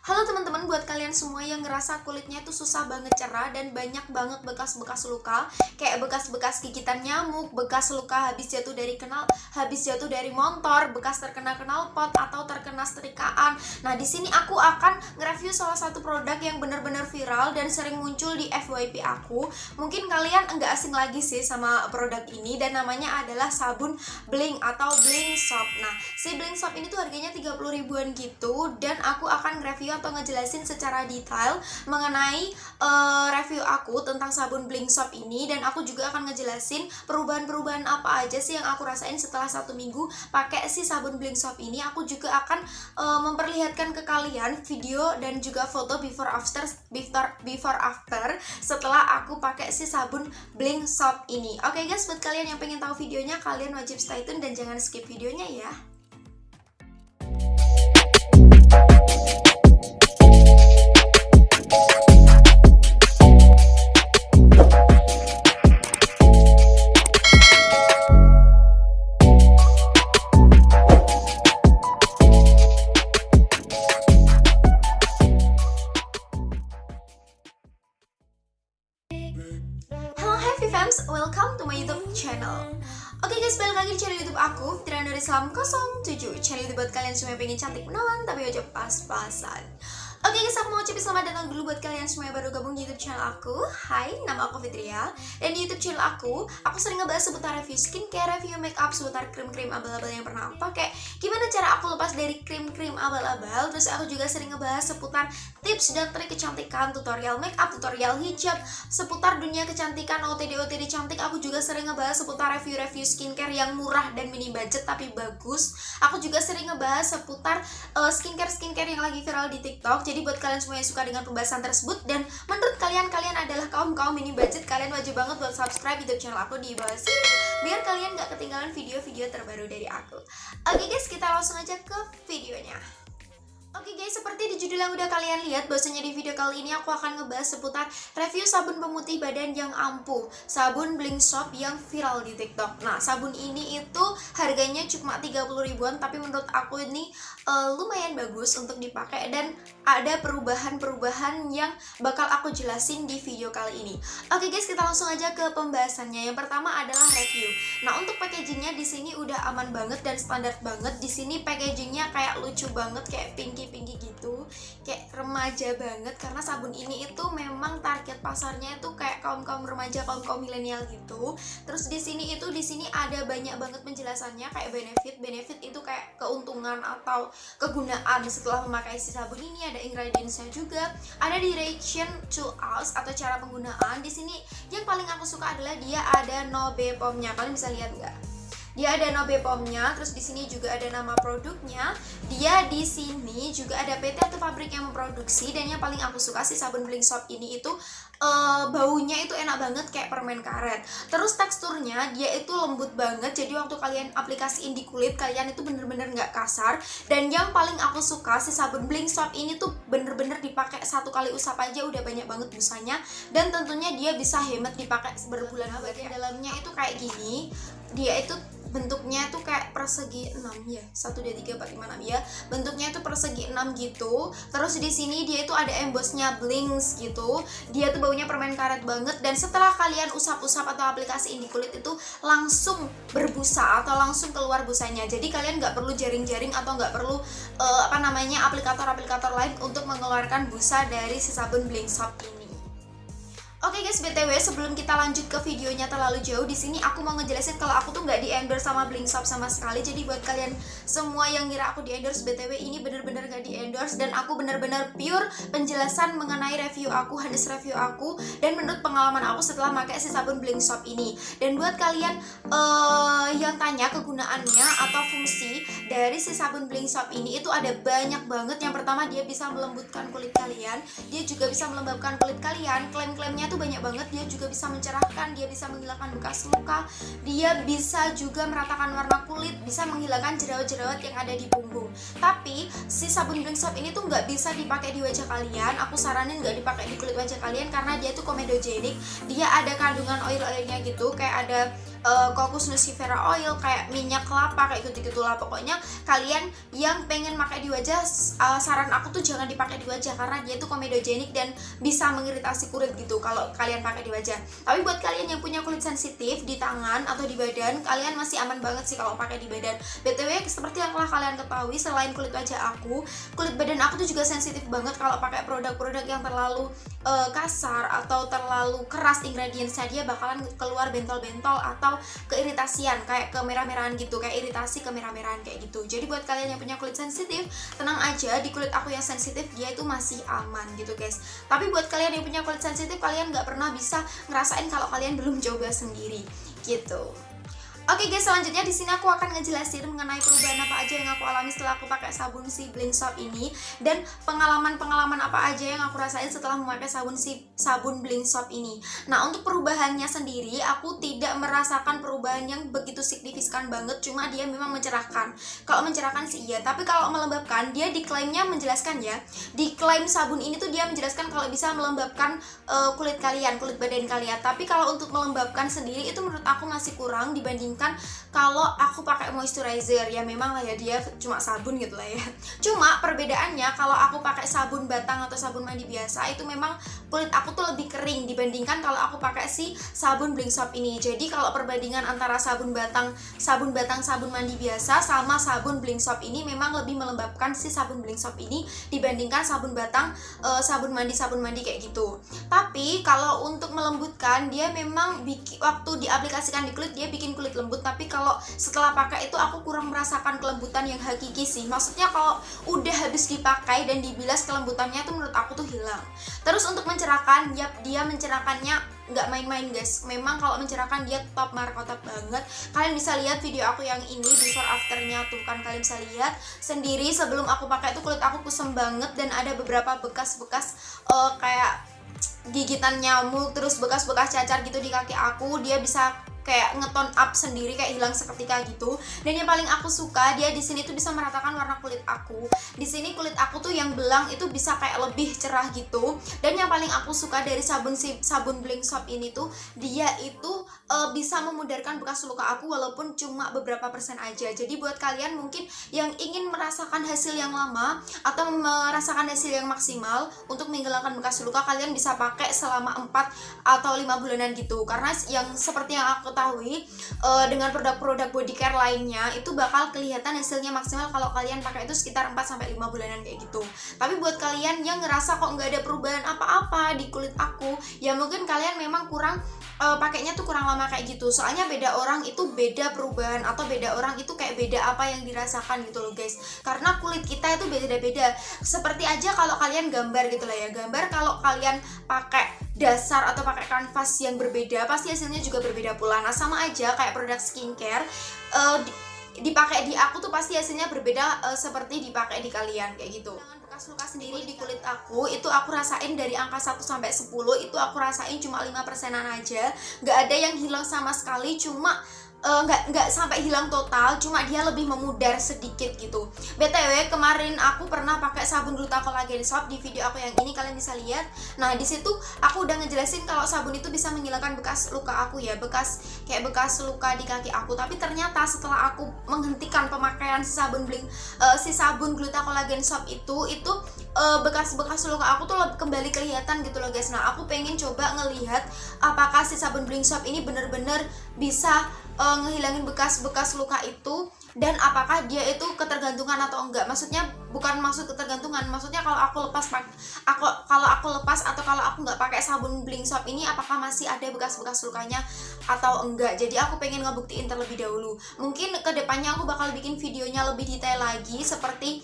Halo teman-teman, buat kalian semua yang ngerasa kulitnya itu susah banget cerah dan banyak banget bekas-bekas luka, kayak bekas-bekas gigitan nyamuk, bekas luka habis jatuh dari motor, bekas terkena knalpot atau terkena setrikaan. Nah, di sini aku akan nge-review salah satu produk yang benar-benar viral dan sering muncul di FYP aku. Mungkin kalian nggak asing lagi sih sama produk ini, dan namanya adalah sabun Blink atau BLINKZ. Nah, si BLINKZ ini tuh harganya 30 ribuan gitu, dan aku akan nge-review atau ngejelasin secara detail mengenai review aku tentang sabun BLINKZ ini, dan aku juga akan ngejelasin perubahan-perubahan apa aja sih yang aku rasain setelah 1 minggu pakai si sabun BLINKZ ini. Aku juga akan memperlihatkan ke kalian video dan juga foto before after setelah aku pakai si sabun BLINKZ ini. Oke guys, buat kalian yang pengen tahu videonya, kalian wajib stay tune dan jangan skip videonya ya. Welcome to my YouTube channel. Oke guys, balik lagi di channel YouTube aku, Fitrian dari Islam 07. Channel itu buat kalian semua yang pengen cantik menawan tapi wajah pas-pasan. Oke guys, aku mau ucapin selamat datang dulu buat kalian semua yang baru gabung di YouTube channel aku. Hai, nama aku Fitria, dan di YouTube channel aku sering ngebahas seputar review skincare, review makeup, seputar krim-krim abal-abal yang pernah aku pakai, gimana cara aku lepas dari krim-krim abal-abal. Terus aku juga sering ngebahas seputar tips dan trik kecantikan, tutorial makeup, tutorial hijab, seputar dunia kecantikan, OTD cantik. Aku juga sering ngebahas seputar review-review skincare yang murah dan mini budget tapi bagus. Aku juga sering ngebahas seputar skincare yang lagi viral di TikTok. Jadi buat kalian semua yang suka dengan pembahasan tersebut dan menurut kalian adalah kaum mini budget, kalian wajib banget buat subscribe YouTube channel aku di bawah sini biar kalian gak ketinggalan video-video terbaru dari aku. Oke guys, kita langsung aja ke videonya. Oke guys, seperti di judul yang udah kalian lihat, bahwasanya di video kali ini aku akan ngebahas seputar review sabun pemutih badan yang ampuh, sabun BLINKZ yang viral di TikTok. Nah, sabun ini itu harganya cuma 30 ribuan, tapi menurut aku ini lumayan bagus untuk dipakai, dan ada perubahan-perubahan yang bakal aku jelasin di video kali ini. Oke guys, kita langsung aja ke pembahasannya. Yang pertama adalah review. Nah, untuk packagingnya di sini udah aman banget dan standar banget. Di sini packagingnya kayak lucu banget, kayak pinky gitu, kayak remaja banget, karena sabun ini itu memang target pasarnya itu kayak kaum remaja, kaum milenial gitu. Terus di sini ada banyak banget penjelasannya, kayak benefit itu kayak keuntungan atau kegunaan setelah memakai si sabun ini. Ada ingredientsnya juga, ada direction to use atau cara penggunaan. Di sini yang paling aku suka adalah dia ada no BPOM-nya. Kalian bisa lihat nggak? Dia ada no BPOM-nya, terus di sini juga ada nama produknya. Dia di sini juga ada PT atau pabrik yang memproduksi, dan yang paling aku suka sih sabun BLINKZ ini itu baunya itu enak banget kayak permen karet. Terus teksturnya dia itu lembut banget, jadi waktu kalian aplikasiin di kulit kalian itu bener-bener nggak kasar. Dan yang paling aku suka si sabun BLINKZ ini tuh bener-bener dipakai satu kali usap aja udah banyak banget busanya, dan tentunya dia bisa hemat dipakai berbulan-bulan. Bagian dalamnya itu kayak gini, dia itu bentuknya tuh kayak persegi 6 ya, 1 2 3 4 5 6 ya. Bentuknya itu persegi 6 gitu. Terus di sini dia itu ada embossnya BLINKZ gitu. Dia tuh baunya permen karet banget, dan setelah kalian usap-usap atau aplikasiin di kulit itu langsung berbusa atau langsung keluar busanya. Jadi kalian nggak perlu jaring-jaring atau nggak perlu aplikator lain untuk mengeluarkan busa dari si sabun BLINKZ ini. Oke guys, BTW sebelum kita lanjut ke videonya terlalu jauh, di sini aku mau ngejelasin kalau aku tuh nggak di endorse sama BLINKZ sama sekali. Jadi buat kalian semua yang ngira aku di endorse, BTW ini bener-bener nggak di endorse, dan aku bener-bener pure penjelasan mengenai review aku, hadis review aku, dan menurut pengalaman aku setelah pakai si sabun BLINKZ ini. Dan buat kalian yang tanya kegunaannya atau fungsi dari si sabun BLINKZ ini, itu ada banyak banget. Yang pertama, dia bisa melembutkan kulit kalian, dia juga bisa melembabkan kulit kalian. Klaim-klaimnya tuh banyak banget. Dia juga bisa mencerahkan, dia bisa menghilangkan bekas luka, dia bisa juga meratakan warna kulit, bisa menghilangkan jerawat-jerawat yang ada di punggung. Tapi si sabun BLINKZ ini tuh nggak bisa dipakai di wajah kalian. Aku saranin nggak dipakai di kulit wajah kalian karena dia tuh komedogenik. Dia ada kandungan oil-oilnya gitu, kayak ada Cocos Nucifera oil, kayak minyak kelapa, kayak gitu-gitu lah. Pokoknya kalian yang pengen pakai di wajah, saran aku tuh jangan dipakai di wajah karena dia tuh komedogenik dan bisa mengiritasi kulit gitu kalau kalian pakai di wajah. Tapi buat kalian yang punya kulit sensitif di tangan atau di badan, kalian masih aman banget sih kalau pakai di badan. BTW, seperti yang telah kalian ketahui, selain kulit wajah aku, kulit badan aku tuh juga sensitif banget kalau pakai produk-produk yang terlalu kasar atau terlalu keras ingredientsnya. Dia bakalan keluar bentol-bentol atau keiritasian, kayak kemerah-merahan gitu, kayak iritasi kemerah-merahan kayak gitu. Jadi buat kalian yang punya kulit sensitif, tenang aja, di kulit aku yang sensitif dia itu masih aman gitu guys. Tapi buat kalian yang punya kulit sensitif, kalian nggak pernah bisa ngerasain kalau kalian belum coba sendiri gitu. Oke guys, selanjutnya di sini aku akan ngejelasin mengenai perubahan apa aja yang aku alami setelah aku pakai sabun si BLINKZ ini, dan pengalaman-pengalaman apa aja yang aku rasain setelah memakai sabun BLINKZ ini. Nah, untuk perubahannya sendiri aku tidak merasakan perubahan yang begitu signifikan banget, cuma dia memang mencerahkan. Kalau mencerahkan sih iya, tapi kalau melembabkan, dia diklaimnya menjelaskan ya. Diklaim sabun ini tuh dia menjelaskan kalau bisa melembabkan kulit kalian, kulit badan kalian. Tapi kalau untuk melembabkan sendiri itu menurut aku masih kurang dibanding kalau aku pakai moisturizer. Ya memang lah ya, dia cuma sabun gitu lah ya. Cuma perbedaannya kalau aku pakai sabun batang atau sabun mandi biasa, itu memang kulit aku tuh lebih kering dibandingkan kalau aku pakai si sabun BLINKZ ini. Jadi kalau perbandingan antara sabun batang sabun mandi biasa sama sabun BLINKZ ini, memang lebih melembabkan si sabun BLINKZ ini dibandingkan sabun batang sabun mandi kayak gitu. Tapi kalau untuk melembutkan, dia memang waktu diaplikasikan di kulit dia bikin kulit lembut, tapi kalau setelah pakai itu aku kurang merasakan kelembutan yang hakiki sih. Maksudnya kalau udah habis dipakai dan dibilas, kelembutannya tuh menurut aku tuh hilang. Terus untuk mencerahkan, ya dia mencerahkannya nggak main-main guys. Memang kalau mencerahkan dia top markotop banget. Kalian bisa lihat video aku yang ini before afternya tuh kan, kalian bisa lihat sendiri. Sebelum aku pakai itu kulit aku kusam banget dan ada beberapa bekas-bekas kayak gigitan nyamuk, terus bekas-bekas cacar gitu di kaki aku. Dia bisa kayak ngeton up sendiri, kayak hilang seketika gitu. Dan yang paling aku suka, dia di sini tuh bisa meratakan warna kulit aku. Di sini kulit aku tuh yang belang itu bisa kayak lebih cerah gitu. Dan yang paling aku suka dari sabun BLINKZ ini tuh, dia itu bisa memudarkan bekas luka aku walaupun cuma beberapa persen aja. Jadi buat kalian mungkin yang ingin merasakan hasil yang lama atau merasakan hasil yang maksimal untuk menghilangkan bekas luka, kalian bisa pakai selama 4 atau 5 bulanan gitu. Karena yang seperti yang aku ketahui, dengan produk-produk body care lainnya itu bakal kelihatan hasilnya maksimal kalau kalian pakai itu sekitar 4-5 bulanan kayak gitu. Tapi buat kalian yang ngerasa kok nggak ada perubahan apa-apa di kulit aku, ya mungkin kalian memang kurang pakainya tuh kurang lama kayak gitu. Soalnya beda orang itu beda perubahan, atau beda orang itu kayak beda apa yang dirasakan gitu loh guys. Karena kulit kita itu beda-beda. Seperti aja kalau kalian gambar gitu lah ya, gambar kalau kalian pakai dasar atau pakai kanvas yang berbeda, pasti hasilnya juga berbeda pula. Nah sama aja kayak produk skincare, dipakai di aku tuh pasti hasilnya berbeda seperti dipakai di kalian kayak gitu. Bekas luka sendiri di kulit aku itu aku rasain dari angka 1-10 itu aku rasain cuma 5%-an aja. Nggak ada yang hilang sama sekali, cuma nggak sampai hilang total, cuma dia lebih memudar sedikit gitu. BTW kemarin aku pernah pakai sabun glutakolagen soap di video aku yang ini, kalian bisa lihat. Nah di situ aku udah ngejelasin kalau sabun itu bisa menghilangkan bekas luka aku ya, bekas luka di kaki aku. Tapi ternyata setelah aku menghentikan pemakaian si sabun glutakolagen soap itu bekas-bekas luka aku tuh kembali kelihatan gitu loh guys. Nah aku pengen coba ngelihat apakah si sabun BLINKZ ini bener-bener bisa ngehilangin bekas-bekas luka itu, dan apakah dia itu ketergantungan atau enggak. Maksudnya bukan maksud ketergantungan, maksudnya kalau aku lepas atau kalau aku nggak pakai sabun BLINKZ ini, apakah masih ada bekas-bekas lukanya atau enggak. Jadi aku pengen ngebuktiin terlebih dahulu. Mungkin kedepannya aku bakal bikin videonya lebih detail lagi, seperti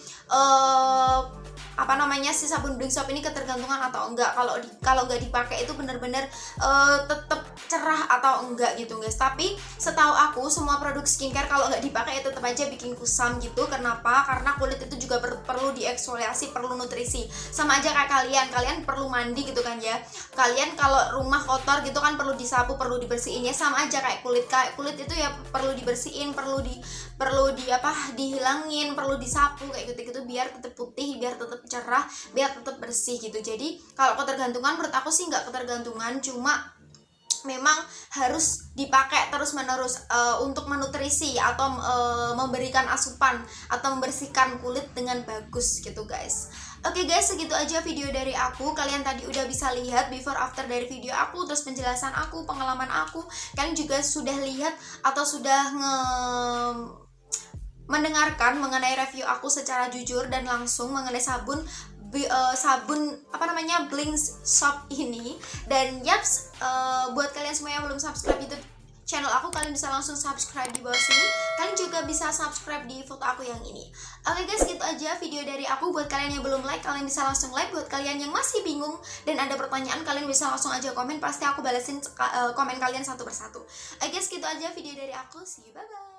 si sabun BLINKZ ini ketergantungan atau enggak. Kalau nggak dipakai itu bener-bener tetap cerah atau enggak gitu guys. Tapi setahu aku semua produk skincare kalau nggak dipakai ya tetap aja bikin kusam gitu. Kenapa? Karena kulit itu juga perlu dieksfoliasi, perlu nutrisi. Sama aja kayak kalian perlu mandi gitu kan ya. Kalian kalau rumah kotor gitu kan perlu disapu, perlu dibersihin ya. Sama aja kayak kulit itu ya perlu dibersihin, perlu dihilangin, perlu disapu kayak gitu-gitu biar tetap putih, biar tetap cerah, biar tetap bersih gitu. Jadi kalau ketergantungan menurut aku sih nggak ketergantungan, cuma memang harus dipakai terus-menerus untuk menutrisi atau memberikan asupan atau membersihkan kulit dengan bagus gitu guys. Oke guys, segitu aja video dari aku. Kalian tadi udah bisa lihat before after dari video aku, terus penjelasan aku, pengalaman aku. Kalian juga sudah lihat atau sudah mendengarkan mengenai review aku secara jujur dan langsung mengenai sabun BLINKZ ini. Dan yaps, buat kalian semua yang belum subscribe YouTube channel aku, kalian bisa langsung subscribe di bawah sini. Kalian juga bisa subscribe di foto aku yang ini. Oke guys, gitu aja video dari aku. Buat kalian yang belum like, kalian bisa langsung like. Buat kalian yang masih bingung dan ada pertanyaan, kalian bisa langsung aja komen. Pasti aku balesin komen kalian satu persatu. Oke guys, gitu aja video dari aku. See you, bye bye.